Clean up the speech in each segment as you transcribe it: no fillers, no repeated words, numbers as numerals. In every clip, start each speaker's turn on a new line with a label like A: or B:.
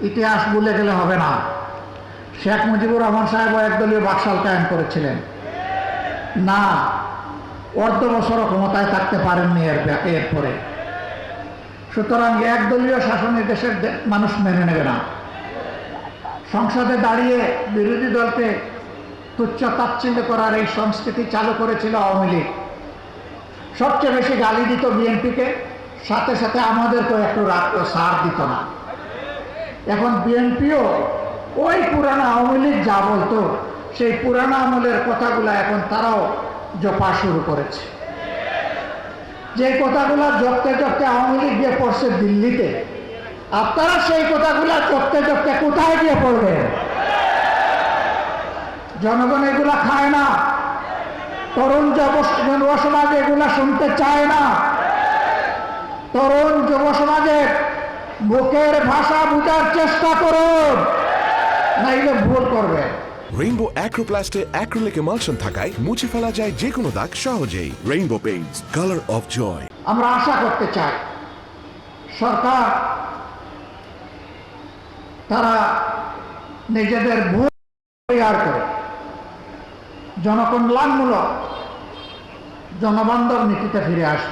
A: ইতিহাস ভুলে গেলে হবে না। শেখ মুজিবুর রহমান সাহেব একদলীয় বাকশাল কায়েম করেছিলেন না, অর্ধ বছরও ক্ষমতায় থাকতে পারেননি এরপরে। সুতরাং একদলীয় শাসনে দেশের মানুষ মেনে নেবে না। সংসদে দাঁড়িয়ে বিরোধী দলকে তুচ্ছ তাচ্ছিল্য করার এই সংস্কৃতি চালু করেছিল আওয়ামী লীগ। সবচেয়ে বেশি গালি দিত বিএনপিকে, সাথে সাথে আমাদেরকেও একটু সার দিত না। এখন বিএনপিও ওই পুরানো আওয়ামী লীগ যা বলতো সেই পুরানো আমলের কথাগুলো এখন তারাও জপা শুরু করেছে। যে কথাগুলো জপতে জপতে আওয়ামী লীগ গিয়ে পড়ছে দিল্লিতে, আপনারা সেই কথাগুলো জপতে জপতে কোথায় গিয়ে পড়বেন? জনগণ এগুলা খায় না, তরুণ যুব সমাজ এগুলা শুনতে চায় না। তরুণ যুব সমাজের বুকের ভাষা বুঝার চেষ্টা করুন, নাইলে ভুল করবে।
B: রেইনবো অ্যাক্রোপ্লাস্টে অ্যাক্রিলিক এমালশন থাকায় মুছে ফেলা যায় যে কোনো দাগ সহজেই। Rainbow paints, colour of joy.
A: আমরা আশা করতে চাই সরকার তারা নিজেদের ভুল পরিহার করে জনকল্যাণমূলক জনবান্ধব নীতিতে ফিরে আসে।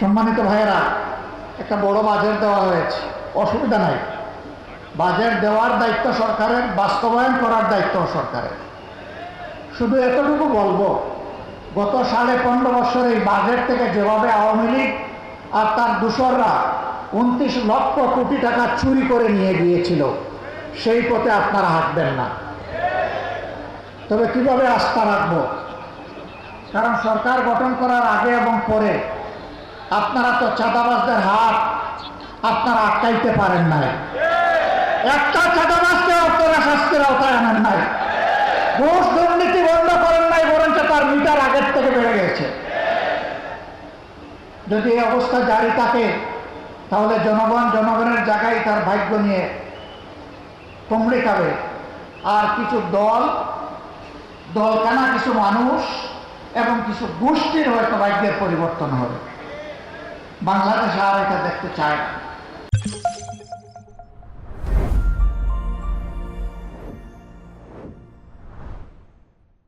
A: সম্মানিত ভাইয়েরা, একটা বড় বাজেট দেওয়া হয়েছে, অসুবিধা নাই। বাজেট দেওয়ার দায়িত্ব সরকারের, বাস্তবায়ন করার দায়িত্ব সরকারের। শুধু এতটুকু বলবো, গত 15.5 বছর এই বাজেট থেকে যেভাবে আওয়ামী লীগ আর তার দূষররা 29 লক্ষ কোটি টাকা চুরি করে নিয়ে গিয়েছিল, সেই পথে আপনারা হাঁটবেন না। তবে কিভাবে আস্থা রাখবো? কারণ সরকার গঠন করার আগে এবং পরে আপনারা তো চাঁদাবাজদের হাত আপনারা আটকাইতে পারেন নাই। একটা চাঁদাবাজকে আপনারা শাস্তির আওতায় আনেন নাই। ঘুষ দুর্নীতি বন্ধ করেন নাই, বরঞ্চ তার মিটার আগের থেকে বেড়ে গেছে। যদি এই অবস্থা জারি থাকে তাহলে জনগণের জায়গায় তার ভাগ্য নিয়ে কুমড়ে খাবে। আর কিছু দলকানা কিছু মানুষ এবং কিছু গোষ্ঠীর হয়তো ভাগ্যের পরিবর্তন হবে। বাংলাদেশ আর এটা দেখতে চায় না।